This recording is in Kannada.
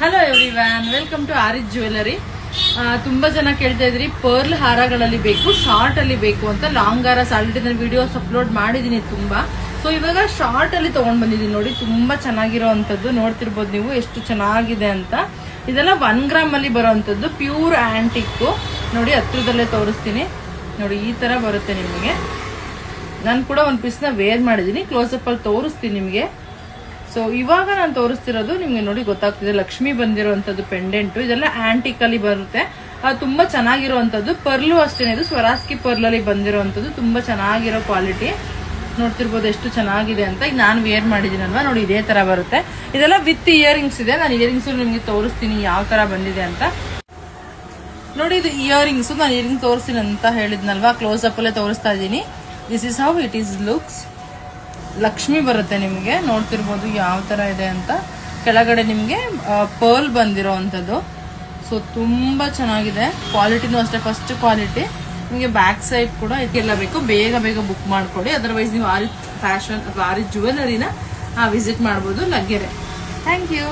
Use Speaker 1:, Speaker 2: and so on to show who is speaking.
Speaker 1: Hello everyone, welcome to Aarij jewellery. ತುಂಬಾ ಜನ ಕೇಳ್ತಾ ಇದ್ರಿ ಪರ್ಲ್ ಹಾರಗಳಲ್ಲಿ ಬೇಕು, ಶಾರ್ಟ್ ಅಲ್ಲಿ ಬೇಕು ಅಂತ. ಲಾಂಗ್ ಹಾರ ಆಲ್ರೆಡಿ ನಾನು ವಿಡಿಯೋಸ್ ಅಪ್ಲೋಡ್ ಮಾಡಿದೀನಿ ತುಂಬಾ. ಸೊ ಇವಾಗ ಶಾರ್ಟ್ ಅಲ್ಲಿ ತಗೊಂಡ್ ಬಂದಿದ್ದೀನಿ ನೋಡಿ, ತುಂಬಾ ಚೆನ್ನಾಗಿರೋ ಅಂತದ್ದು. ನೋಡ್ತಿರ್ಬೋದು ನೀವು ಎಷ್ಟು ಚೆನ್ನಾಗಿದೆ ಅಂತ. ಇದೆಲ್ಲ 1 ಗ್ರಾಮ್ ಅಲ್ಲಿ ಬರೋವಂಥದ್ದು, ಪ್ಯೂರ್ ಆಂಟಿಕ್. ನೋಡಿ ಹತ್ರದಲ್ಲೇ ತೋರಿಸ್ತೀನಿ ನೋಡಿ, ಈ ತರ ಬರುತ್ತೆ ನಿಮಗೆ. ನಾನು ಕೂಡ ಒಂದು ಪೀಸ್ ನ ವೇರ್ ಮಾಡಿದೀನಿ, ಕ್ಲೋಸ್ ಅಪ್ ಅಲ್ಲಿ ತೋರಿಸ್ತೀನಿ ನಿಮಗೆ. ಸೊ ಇವಾಗ ನಾನು ತೋರಿಸ್ತಿರೋದು ನಿಮ್ಗೆ ನೋಡಿ ಗೊತ್ತಾಗ್ತಿದೆ, ಲಕ್ಷ್ಮಿ ಬಂದಿರೋಂಥದ್ದು ಪೆಂಡೆಂಟ್. ಇದೆಲ್ಲ ಆಂಟಿಕ್ ಅಲ್ಲಿ ಬರುತ್ತೆ, ತುಂಬಾ ಚೆನ್ನಾಗಿರುವಂತದ್ದು. ಪರ್ಲು ಅಷ್ಟೇನೆ, ಇದು ಸ್ವರಾಸ್ಕಿ ಪರ್ಲ್ ಅಲ್ಲಿ ಬಂದಿರೋಂಥದ್ದು, ತುಂಬಾ ಚೆನ್ನಾಗಿರೋ ಕ್ವಾಲಿಟಿ. ನೋಡ್ತಿರ್ಬೋದು ಎಷ್ಟು ಚೆನ್ನಾಗಿದೆ ಅಂತ. ಈಗ ನಾನು ವೇರ್ ಮಾಡಿದೀನಲ್ವಾ ನೋಡಿ, ಇದೇ ತರ ಬರುತ್ತೆ. ಇದೆಲ್ಲ ವಿತ್ ಇಯರಿಂಗ್ಸ್ ಇದೆ. ನಾನು ಇಯರಿಂಗ್ಸ್ ನಿಮ್ಗೆ ತೋರಿಸ್ತೀನಿ ಯಾವ ತರ ಬಂದಿದೆ ಅಂತ. ನೋಡಿ ಇದು ಇಯರಿಂಗ್ಸ್, ನಾನು ಇಯರಿಂಗ್ ತೋರಿಸ್ತೀನಿ ಅಂತ ಹೇಳಿದ್ನಲ್ವಾ, ಕ್ಲೋಸ್ ಅಪ್ ಅಲ್ಲೇ ತೋರಿಸ್ತಾ ಇದ್ದೀನಿ. This is how it is looks. Lakshmi ಬರುತ್ತೆ ನಿಮಗೆ, ನೋಡ್ತಿರ್ಬೋದು ಯಾವ ತರ ಇದೆ ಅಂತ. ಕೆಳಗಡೆ ನಿಮ್ಗೆ ಪರ್ಲ್ ಬಂದಿರೋ ಅಂತದ್ದು. ಸೊ ತುಂಬಾ ಚೆನ್ನಾಗಿದೆ, ಕ್ವಾಲಿಟಿನೂ ಅಷ್ಟೇ ಫಸ್ಟ್ ಕ್ವಾಲಿಟಿ. ನಿಮಗೆ ಬ್ಯಾಕ್ ಸೈಡ್ ಕೂಡ ಇದೆಲ್ಲ ಬೇಕು, ಬೇಗ ಬೇಗ ಬುಕ್ ಮಾಡ್ಕೊಳ್ಳಿ. ಅದರ್ವೈಸ್ ನೀವು ಆರಿಜ್ ಫ್ಯಾಷನ್ ಅಥವಾ ಆರಿಜ್ ಜ್ಯುವೆಲರಿನ ವಿಸಿಟ್ ಮಾಡ್ಬೋದು, ಲಗ್ಗೆರೆ. Thank you.